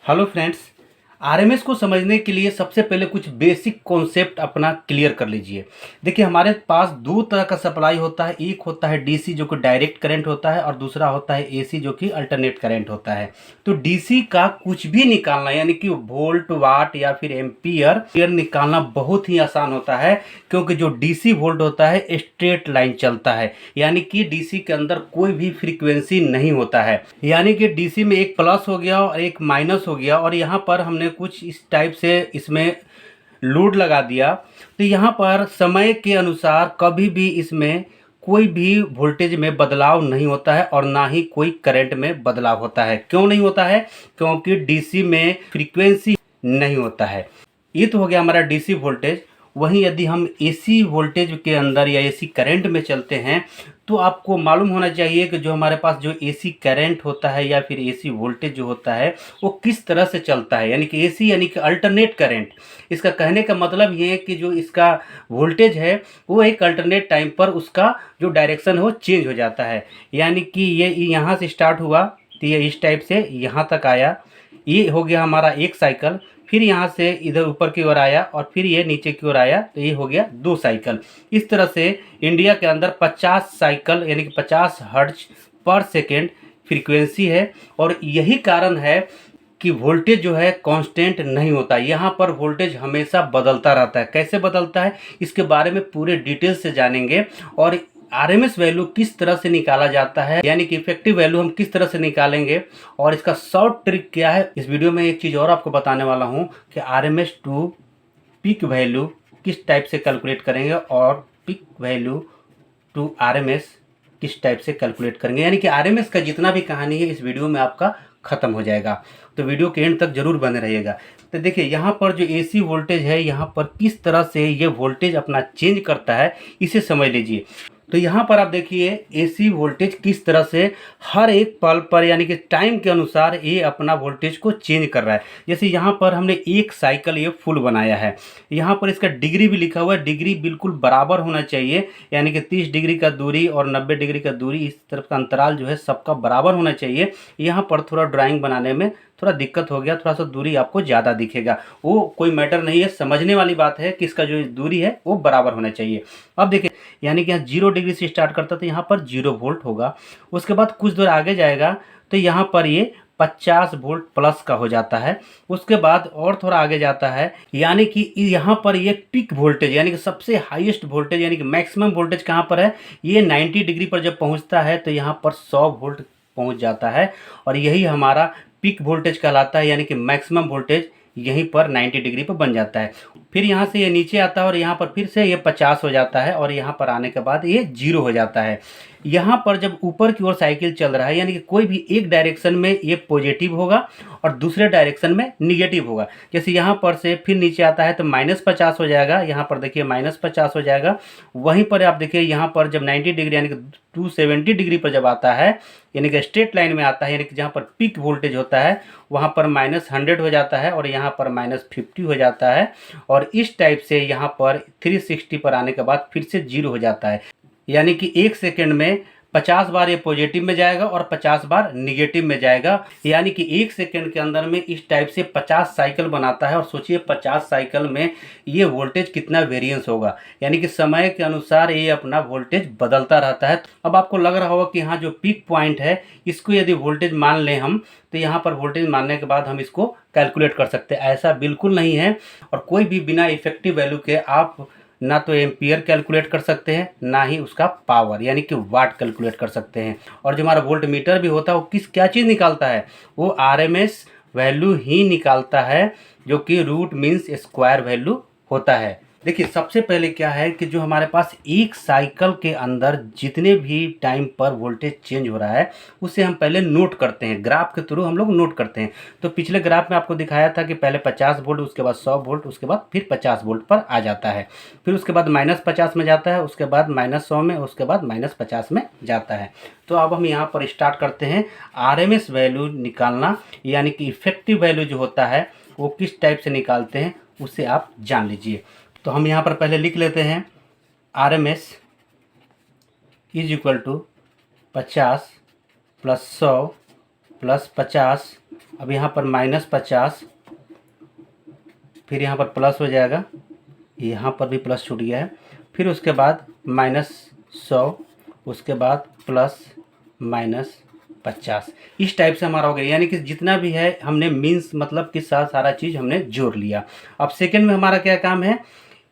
Hello friends. RMS को समझने के लिए सबसे पहले कुछ बेसिक कॉन्सेप्ट अपना क्लियर कर लीजिए। देखिए, हमारे पास दो तरह का सप्लाई होता है। एक होता है डीसी जो कि डायरेक्ट करंट होता है, और दूसरा होता है एसी जो कि अल्टरनेट करंट होता है। तो डीसी का कुछ भी निकालना यानी कि वोल्ट, वाट या फिर एम्पियर निकालना बहुत ही आसान होता है, क्योंकि जो डीसी वोल्ट होता है स्ट्रेट लाइन चलता है, यानी कि डीसी के अंदर कोई भी फ्रीक्वेंसी नहीं होता है। यानी कि डीसी में एक प्लस हो गया और एक माइनस हो गया, और यहाँ पर हमने कुछ इस टाइप से इसमें लोड लगा दिया, तो यहाँ पर समय के अनुसार कभी भी इसमें कोई भी वोल्टेज में बदलाव नहीं होता है और ना ही कोई करंट में बदलाव होता है। क्यों नहीं होता है? क्योंकि डीसी में फ्रीक्वेंसी नहीं होता है। ये तो हो गया हमारा डीसी वोल्टेज। वहीं यदि हम एसी वोल्टेज के अंदर या एसी करंट में चलते हैं, तो आपको मालूम होना चाहिए कि जो हमारे पास जो एसी करंट होता है या फिर एसी वोल्टेज जो होता है वो किस तरह से चलता है। यानी कि एसी यानी कि अल्टरनेट करंट। इसका कहने का मतलब ये है कि जो इसका वोल्टेज है वो एक अल्टरनेट टाइम पर उसका जो डायरेक्शन है वो चेंज हो जाता है। यानी कि ये यहाँ से स्टार्ट हुआ तो ये इस टाइप से यहाँ तक आया, ये हो गया हमारा एक साइकिल। फिर यहाँ से इधर ऊपर की ओर आया और फिर ये नीचे की ओर आया, तो ये हो गया दो साइकिल। इस तरह से इंडिया के अंदर 50 साइकिल यानी कि 50 हर्ट्ज पर सेकेंड फ्रीक्वेंसी है। और यही कारण है कि वोल्टेज जो है कांस्टेंट नहीं होता। यहाँ पर वोल्टेज हमेशा बदलता रहता है। कैसे बदलता है इसके बारे में पूरे डिटेल से जानेंगे, और आरएमएस वैल्यू किस तरह से निकाला जाता है, यानी कि इफेक्टिव वैल्यू हम किस तरह से निकालेंगे, और इसका शॉर्ट ट्रिक क्या है। इस वीडियो में एक चीज़ और आपको बताने वाला हूँ कि आरएमएस टू पीक वैल्यू किस टाइप से कैलकुलेट करेंगे और पीक वैल्यू टू आरएमएस किस टाइप से कैलकुलेट करेंगे। यानी कि आरएमएस का जितना भी कहानी है इस वीडियो में आपका ख़त्म हो जाएगा, तो वीडियो के एंड तक जरूर बने रहिएगा। तो देखिए, यहाँ पर जो एसी वोल्टेज है, यहाँ पर किस तरह से ये वोल्टेज अपना चेंज करता है इसे समझ लीजिए। तो यहाँ पर आप देखिए एसी वोल्टेज किस तरह से हर एक पल पर यानी कि टाइम के अनुसार ये अपना वोल्टेज को चेंज कर रहा है। जैसे यहाँ पर हमने एक साइकिल ये फुल बनाया है, यहाँ पर इसका डिग्री भी लिखा हुआ है। डिग्री बिल्कुल बराबर होना चाहिए, यानी कि 30 डिग्री का दूरी और 90 डिग्री का दूरी, इस तरफ का अंतराल जो है सबका बराबर होना चाहिए। यहाँ पर थोड़ा ड्राइंग बनाने में थोड़ा दिक्कत हो गया, थोड़ा सा दूरी आपको ज़्यादा दिखेगा, वो कोई मैटर नहीं है, समझने वाली बात है कि इसका जो दूरी है वो बराबर होना चाहिए। अब देखिए, यानी कि यहाँ 0 डिग्री से स्टार्ट करता है तो यहाँ पर 0 वोल्ट होगा। उसके बाद कुछ दूर आगे जाएगा तो यहाँ पर ये 50 वोल्ट प्लस का हो जाता है। उसके बाद और थोड़ा आगे जाता है, यानी कि यहाँ पर ये पीक वोल्टेज यानी कि सबसे हाईएस्ट वोल्टेज यानी कि मैक्सिमम वोल्टेज कहाँ पर है, ये 90 डिग्री पर जब पहुँचता है तो यहाँ पर 100 वोल्ट पहुँच जाता है, और यही हमारा पीक वोल्टेज कहलाता है। यानी कि मैक्सिमम वोल्टेज यहीं पर 90 डिग्री पर बन जाता है। फिर यहाँ से ये नीचे आता है और यहाँ पर फिर से ये 50 हो जाता है, और यहाँ पर आने के बाद ये 0 हो जाता है। यहाँ पर जब ऊपर की ओर साइकिल चल रहा है, यानी कि कोई भी एक डायरेक्शन में ये पॉजिटिव होगा और दूसरे डायरेक्शन में निगेटिव होगा। जैसे यहाँ पर से फिर नीचे आता है तो -50 हो जाएगा, यहाँ पर देखिए -50 हो जाएगा। वहीं पर आप देखिए यहाँ पर जब 90 डिग्री यानी कि 270 डिग्री पर जब आता है, यानी कि स्ट्रेट लाइन में आता है, यानी कि जहाँ पर पीक वोल्टेज होता है वहाँ पर -100 हो जाता है और यहाँ पर -50 हो जाता है। और इस टाइप से यहाँ पर 360 पर आने के बाद फिर से 0 हो जाता है। यानी कि एक सेकंड में 50 बार ये पॉजिटिव में जाएगा और 50 बार निगेटिव में जाएगा। यानी कि एक सेकंड के अंदर में इस टाइप से 50 साइकिल बनाता है। और सोचिए 50 साइकिल में ये वोल्टेज कितना वेरिएंस होगा, यानी कि समय के अनुसार ये अपना वोल्टेज बदलता रहता है। अब आपको लग रहा होगा कि यहाँ जो पीक पॉइंट है इसको यदि वोल्टेज मान लें हम, तो यहाँ पर वोल्टेज मानने के बाद हम इसको कैलकुलेट कर सकते हैं। ऐसा बिल्कुल नहीं है, और कोई भी बिना इफेक्टिव वैल्यू के आप ना तो एम्पियर कैलकुलेट कर सकते हैं, ना ही उसका पावर यानी कि वाट कैलकुलेट कर सकते हैं। और जो हमारा वोल्ट मीटर भी होता है वो क्या चीज़ निकालता है, वो आरएमएस वैल्यू ही निकालता है, जो कि रूट मीन्स स्क्वायर वैल्यू होता है। देखिए, सबसे पहले क्या है कि जो हमारे पास एक साइकिल के अंदर जितने भी टाइम पर वोल्टेज चेंज हो रहा है उसे हम पहले नोट करते हैं, ग्राफ के थ्रू हम लोग नोट करते हैं। तो पिछले ग्राफ में आपको दिखाया था कि पहले 50 वोल्ट, उसके बाद 100 वोल्ट, उसके बाद फिर 50 वोल्ट पर आ जाता है, फिर उसके बाद -50 में जाता है, उसके बाद -100 में, उसके बाद -50 में जाता है। तो अब हम यहाँ पर स्टार्ट करते हैं आरएमएस वैल्यू निकालना, यानी कि इफेक्टिव वैल्यू जो होता है वो किस टाइप से निकालते हैं उसे आप जान लीजिए। तो हम यहाँ पर पहले लिख लेते हैं आरएमएस इज इक्वल टू 50 + 100 + 50 अब यहाँ पर -50, फिर यहाँ पर प्लस हो जाएगा, यहाँ पर भी प्लस छूट गया है, फिर उसके बाद -100, उसके बाद +-50, इस टाइप से हमारा हो गया। यानी कि जितना भी है हमने मीन्स मतलब कि सारा चीज़ हमने जोड़ लिया। अब सेकंड में हमारा क्या काम है,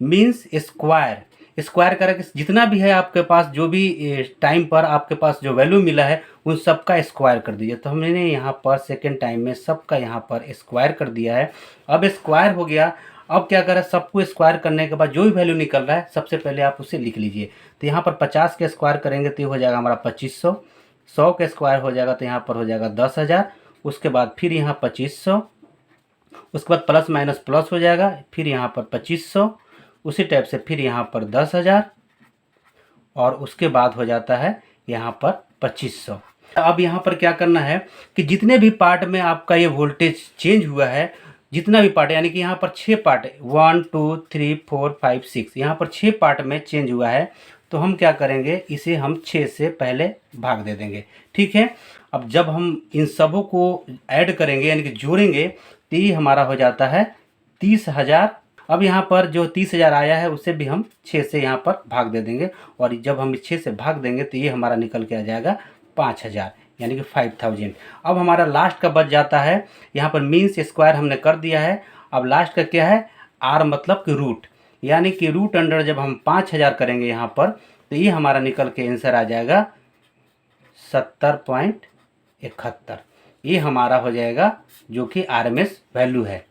मीन्स स्क्वायर। स्क्वायर करके जितना भी है आपके पास, जो भी टाइम पर आपके पास जो वैल्यू मिला है उन सब का स्क्वायर कर दीजिए। तो हमने यहाँ पर सेकंड टाइम में सबका यहाँ पर स्क्वायर कर दिया है। अब स्क्वायर हो गया, अब क्या करें, सबको स्क्वायर करने के बाद जो भी वैल्यू निकल रहा है सबसे पहले आप उसे लिख लीजिए। तो यहाँ पर 50 के स्क्वायर करेंगे तो ये हो जाएगा हमारा 2500, 100 के स्क्वायर हो जाएगा तो यहाँ पर हो जाएगा 10,000, उसके बाद फिर यहाँ 2500, उसके बाद प्लस माइनस प्लस हो जाएगा, फिर यहाँ पर 2500, उसी टाइप से फिर यहाँ पर 10,000 और उसके बाद हो जाता है यहाँ पर 2500। अब यहाँ पर क्या करना है कि जितने भी पार्ट में आपका ये वोल्टेज चेंज हुआ है, जितना भी पार्ट, यानी कि यहाँ पर 6 पार्ट, 1 2 3 4 5 6, यहाँ पर 6 पार्ट में चेंज हुआ है, तो हम क्या करेंगे, इसे हम 6 से पहले भाग दे देंगे। ठीक है। अब जब हम इन सबों को ऐड करेंगे यानी कि जोड़ेंगे तो ये हमारा हो जाता है 30,000। अब यहाँ पर जो 30,000 आया है उसे भी हम 6 से यहाँ पर भाग दे देंगे, और जब हम 6 से भाग देंगे तो ये हमारा निकल के आ जाएगा 5,000, यानी कि 5,000। अब हमारा लास्ट का बच जाता है, यहाँ पर मीन्स स्क्वायर हमने कर दिया है। अब लास्ट का क्या है, आर मतलब कि रूट, यानी कि रूट अंडर जब हम 5,000 करेंगे यहाँ पर तो ये हमारा निकल के आंसर आ जाएगा 70.71। ये हमारा हो जाएगा जो कि आरएमएस वैल्यू है।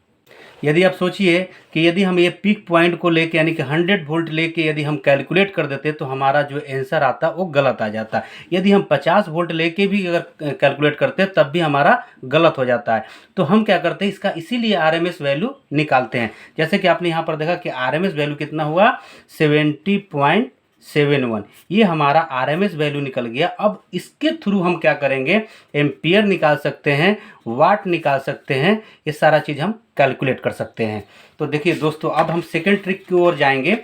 यदि आप सोचिए कि यदि हम ये पीक पॉइंट को लेके यानी कि 100 वोल्ट लेके यदि हम कैलकुलेट कर देते तो हमारा जो आंसर आता वो गलत आ जाता। यदि हम 50 वोल्ट लेके भी अगर कैलकुलेट करते तब भी हमारा गलत हो जाता है। तो हम क्या करते हैं, इसका इसीलिए आरएमएस वैल्यू निकालते हैं। जैसे कि आपने यहाँ पर देखा कि आरएमएस वैल्यू कितना हुआ, 70.71, ये हमारा आरएमएस वैल्यू निकल गया। अब इसके थ्रू हम क्या करेंगे, एम्पियर निकाल सकते हैं, वाट निकाल सकते हैं, ये सारा चीज़ हम कैलकुलेट कर सकते हैं। तो देखिए दोस्तों, अब हम सेकंड ट्रिक की ओर जाएंगे।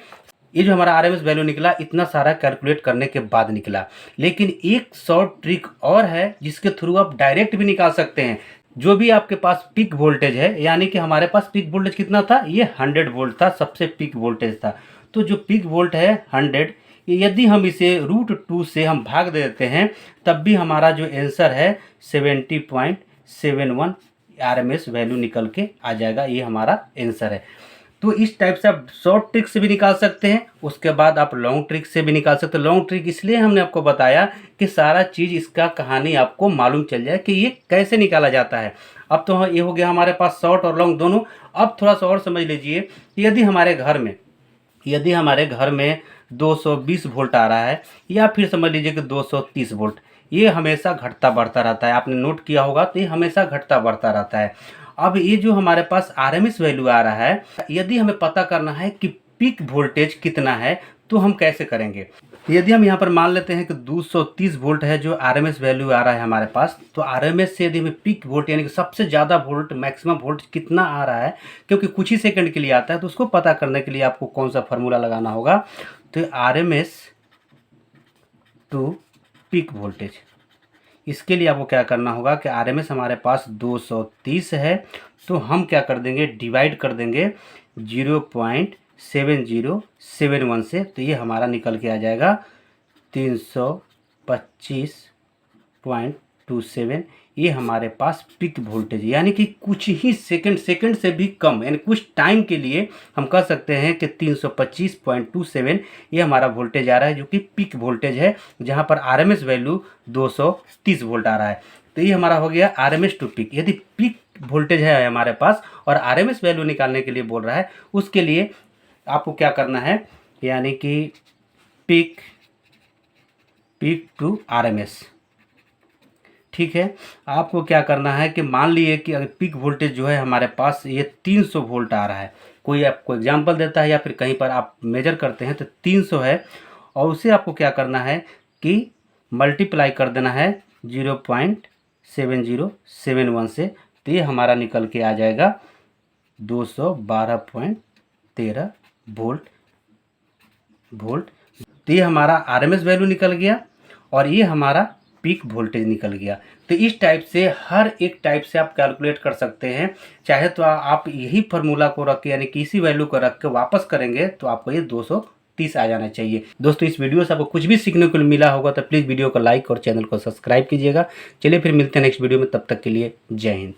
ये जो हमारा आरएमएस वैल्यू निकला, इतना सारा कैलकुलेट करने के बाद निकला, लेकिन एक शॉर्ट ट्रिक और है जिसके थ्रू आप डायरेक्ट भी निकाल सकते हैं। जो भी आपके पास पीक वोल्टेज है, यानी कि हमारे पास पीक वोल्टेज कितना था, ये 100 वोल्ट था, सबसे पीक वोल्टेज था। तो जो पीक वोल्ट है 100, यदि हम इसे √2 से हम भाग देते हैं तब भी हमारा जो आंसर है 70.71 आरएमएस वैल्यू निकल के आ जाएगा। ये हमारा आंसर है। तो इस टाइप से आप शॉर्ट ट्रिक से भी निकाल सकते हैं, उसके बाद आप लॉन्ग ट्रिक से भी निकाल सकते हैं। लॉन्ग ट्रिक इसलिए हमने आपको बताया कि सारा चीज़ इसका कहानी आपको मालूम चल जाए कि ये कैसे निकाला जाता है। अब तो ये हो गया हमारे पास शॉर्ट और लॉन्ग दोनों। अब थोड़ा सा और समझ लीजिए, यदि हमारे घर में 220 वोल्ट आ रहा है, या फिर समझ लीजिए कि 230 वोल्ट, ये हमेशा घटता बढ़ता रहता है। आपने नोट किया होगा तो ये हमेशा घटता बढ़ता रहता है। अब ये जो हमारे पास आरएमएस वैल्यू आ रहा है, यदि हमें पता करना है कि पीक वोल्टेज कितना है तो हम कैसे करेंगे। यदि हम यहाँ पर मान लेते हैं कि 230 वोल्ट है जो आरएमएस वैल्यू आ रहा है हमारे पास, तो आरएमएस से यदि हमें पीक वोल्ट यानी कि सबसे ज़्यादा वोल्ट, मैक्सिमम वोल्ट कितना आ रहा है, क्योंकि कुछ ही सेकंड के लिए आता है, तो उसको पता करने के लिए आपको कौन सा फार्मूला लगाना होगा, तो आरएमएस टू पीक वोल्टेज। इसके लिए आपको क्या करना होगा कि आरएमएस हमारे पास 230 है, तो हम क्या कर देंगे, डिवाइड कर देंगे 0.7071 से, तो ये हमारा निकल के आ जाएगा 325.27। ये हमारे पास पीक वोल्टेज, यानी कि कुछ ही सेकंड से भी कम, यानी कुछ टाइम के लिए हम कह सकते हैं कि 325.27 ये हमारा वोल्टेज आ रहा है, जो कि पीक वोल्टेज है, जहां पर आरएमएस वैल्यू 230 वोल्ट आ रहा है। तो ये हमारा हो गया आरएमएस टू पीक। यदि पीक वोल्टेज है हमारे पास और आरएमएस वैल्यू निकालने के लिए बोल रहा है, उसके लिए आपको क्या करना है, यानी कि पीक टू आरएमएस। ठीक है। आपको क्या करना है कि मान लीजिए कि अगर पीक वोल्टेज जो है हमारे पास ये 300 वोल्ट आ रहा है, कोई आपको एग्जांपल देता है या फिर कहीं पर आप मेजर करते हैं तो 300 है, और उसे आपको क्या करना है कि मल्टीप्लाई कर देना है 0.7071 से, तो ये हमारा निकल के आ जाएगा 212.13 वोल्ट। तो ये हमारा आरएमएस वैल्यू निकल गया और ये हमारा पीक वोल्टेज निकल गया। तो इस टाइप से हर एक टाइप से आप कैलकुलेट कर सकते हैं। चाहे तो आप यही फार्मूला को रख के यानी कि इसी वैल्यू को रख के वापस करेंगे तो आपको ये 230 आ जाना चाहिए। दोस्तों इस वीडियो से आपको कुछ भी सीखने को मिला होगा तो प्लीज़ वीडियो को लाइक और चैनल को सब्सक्राइब कीजिएगा। चलिए फिर मिलते हैं नेक्स्ट वीडियो में, तब तक के लिए जय हिंद।